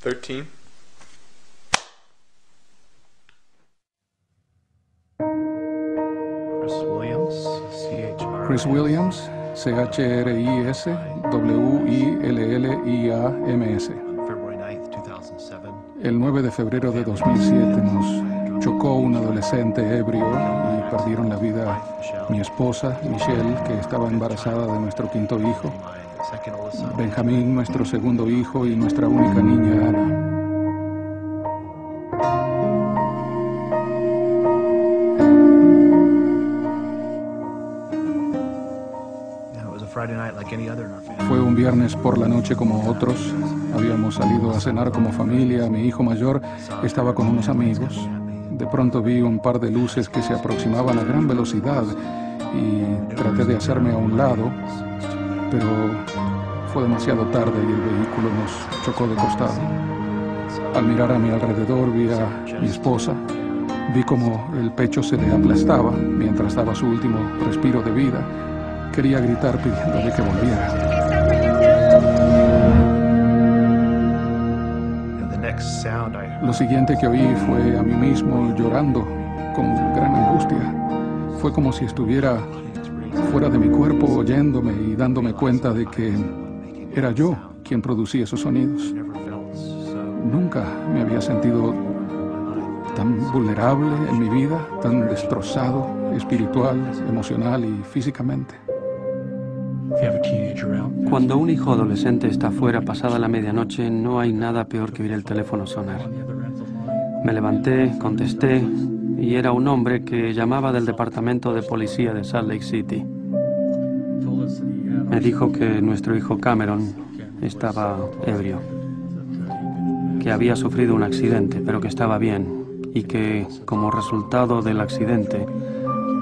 13. Chris Williams, CHRIS-WILLIAMS. El 9 de febrero de 2007 nos chocó un adolescente ebrio y perdieron la vida mi esposa, Michelle, que estaba embarazada de nuestro quinto hijo, Benjamín, nuestro segundo hijo, y nuestra única niña, Ana. Fue un viernes por la noche como otros. Habíamos salido a cenar como familia. Mi hijo mayor estaba con unos amigos. De pronto vi un par de luces que se aproximaban a gran velocidad y traté de hacerme a un lado, pero fue demasiado tarde y el vehículo nos chocó de costado. Al mirar a mi alrededor vi a mi esposa. Vi como el pecho se le aplastaba mientras daba su último respiro de vida. Quería gritar pidiéndole que volviera. Lo siguiente que oí fue a mí mismo llorando con gran angustia. Fue como si estuviera fuera de mi cuerpo, oyéndome y dándome cuenta de que era yo quien producía esos sonidos. Nunca me había sentido tan vulnerable en mi vida, tan destrozado espiritual, emocional y físicamente. Cuando un hijo adolescente está fuera pasada la medianoche, no hay nada peor que oír el teléfono sonar. Me levanté, contesté, y era un hombre que llamaba del departamento de policía de Salt Lake City. Me dijo que nuestro hijo Cameron estaba ebrio, que había sufrido un accidente, pero que estaba bien, y que, como resultado del accidente,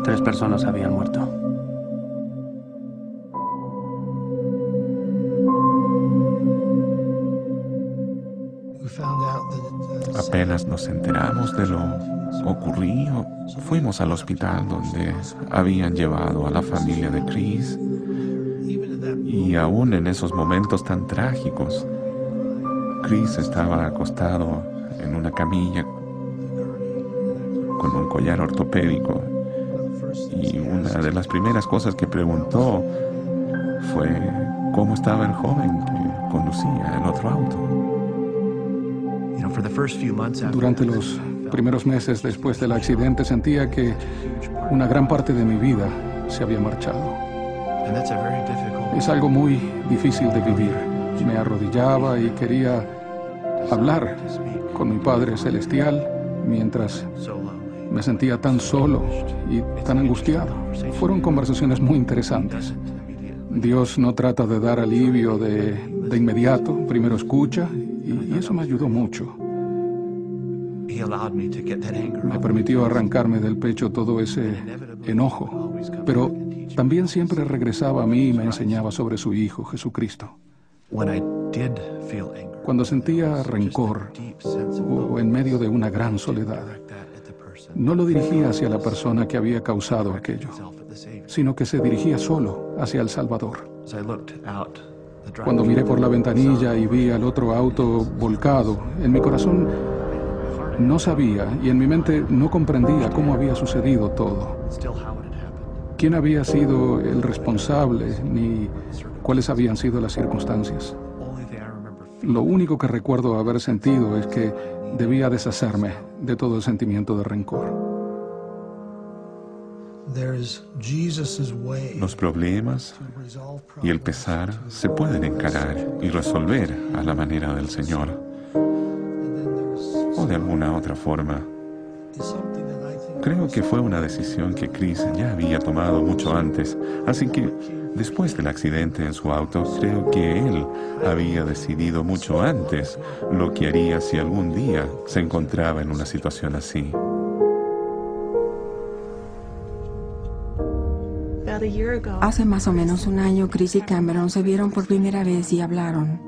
3 personas habían muerto. Apenas nos enteramos de lo ocurrido, fuimos al hospital donde habían llevado a la familia de Chris. Y aún en esos momentos tan trágicos, Chris estaba acostado en una camilla con un collar ortopédico. Y una de las primeras cosas que preguntó fue cómo estaba el joven que conducía el otro auto. Durante los primeros meses después del accidente sentía que una gran parte de mi vida se había marchado. Es algo muy difícil de vivir. Me arrodillaba y quería hablar con mi Padre Celestial mientras me sentía tan solo y tan angustiado. Fueron conversaciones muy interesantes. Dios no trata de dar alivio de inmediato, primero escucha, y eso me ayudó mucho. Me permitió arrancarme del pecho todo ese enojo, pero también siempre regresaba a mí y me enseñaba sobre su Hijo, Jesucristo. Cuando sentía rencor o en medio de una gran soledad, no lo dirigía hacia la persona que había causado aquello, sino que se dirigía solo hacia el Salvador. Cuando miré por la ventanilla y vi al otro auto volcado, en mi corazón no sabía y en mi mente no comprendía cómo había sucedido todo. ¿Quién había sido el responsable ni cuáles habían sido las circunstancias? Lo único que recuerdo haber sentido es que debía deshacerme de todo el sentimiento de rencor. Los problemas y el pesar se pueden encarar y resolver a la manera del Señor, o de alguna otra forma. Creo que fue una decisión que Chris ya había tomado mucho antes, así que después del accidente en su auto, creo que él había decidido mucho antes lo que haría si algún día se encontraba en una situación así. Hace más o menos un año, Chris y Cameron se vieron por primera vez y hablaron.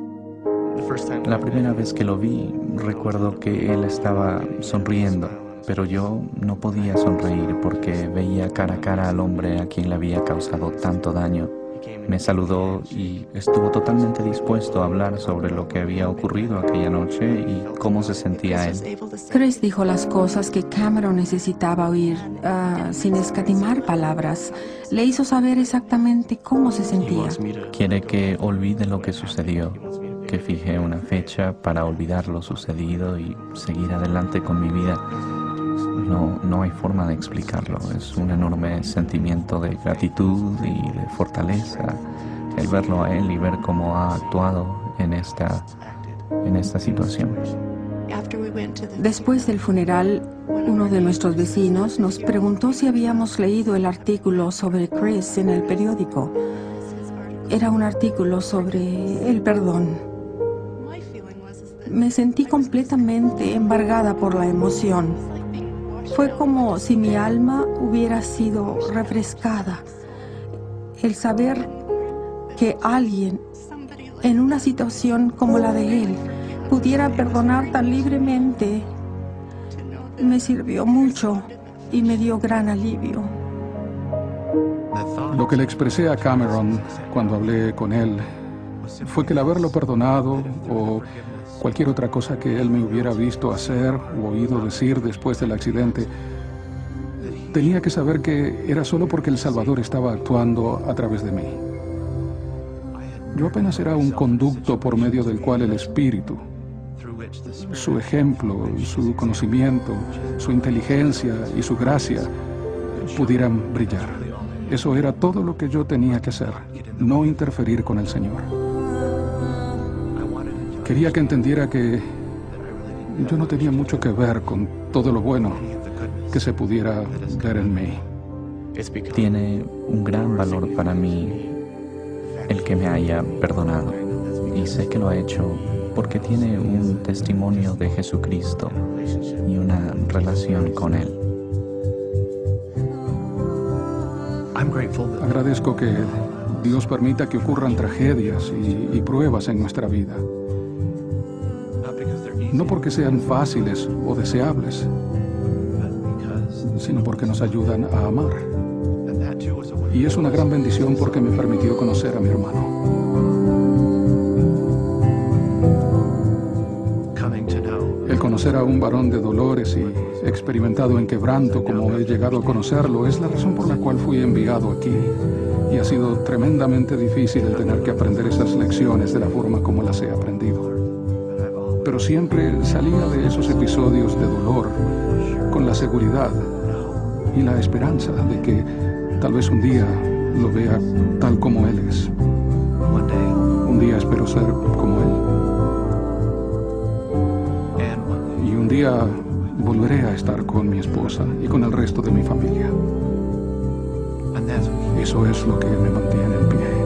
La primera vez que lo vi, recuerdo que él estaba sonriendo, pero yo no podía sonreír porque veía cara a cara al hombre a quien le había causado tanto daño. Me saludó y estuvo totalmente dispuesto a hablar sobre lo que había ocurrido aquella noche y cómo se sentía él. Chris dijo las cosas que Cameron necesitaba oír, sin escatimar palabras. Le hizo saber exactamente cómo se sentía. Quiere que olvide lo que sucedió, que fije una fecha para olvidar lo sucedido y seguir adelante con mi vida. No hay forma de explicarlo. Es un enorme sentimiento de gratitud y de fortaleza el verlo a él y ver cómo ha actuado en esta situación. Después del funeral, uno de nuestros vecinos nos preguntó si habíamos leído el artículo sobre Chris en el periódico. Era un artículo sobre el perdón. Me sentí completamente embargada por la emoción. Fue como si mi alma hubiera sido refrescada. El saber que alguien en una situación como la de él pudiera perdonar tan libremente me sirvió mucho y me dio gran alivio. Lo que le expresé a Cameron cuando hablé con él fue que el haberlo perdonado o cualquier otra cosa que él me hubiera visto hacer o oído decir después del accidente, tenía que saber que era solo porque el Salvador estaba actuando a través de mí. Yo apenas era un conducto por medio del cual el Espíritu, su ejemplo, su conocimiento, su inteligencia y su gracia pudieran brillar. Eso era todo lo que yo tenía que hacer, no interferir con el Señor. Quería que entendiera que yo no tenía mucho que ver con todo lo bueno que se pudiera ver en mí. Tiene un gran valor para mí el que me haya perdonado, y sé que lo ha hecho porque tiene un testimonio de Jesucristo y una relación con Él. Agradezco que Dios permita que ocurran tragedias y pruebas en nuestra vida. No porque sean fáciles o deseables, sino porque nos ayudan a amar. Y es una gran bendición porque me permitió conocer a mi hermano. El conocer a un varón de dolores y experimentado en quebranto como he llegado a conocerlo es la razón por la cual fui enviado aquí. Y ha sido tremendamente difícil el tener que aprender esas lecciones de la forma como las he aprendido. Pero siempre salía de esos episodios de dolor con la seguridad y la esperanza de que tal vez un día lo vea tal como Él es. Un día espero ser como Él. Y un día volveré a estar con mi esposa y con el resto de mi familia. Eso es lo que me mantiene en pie.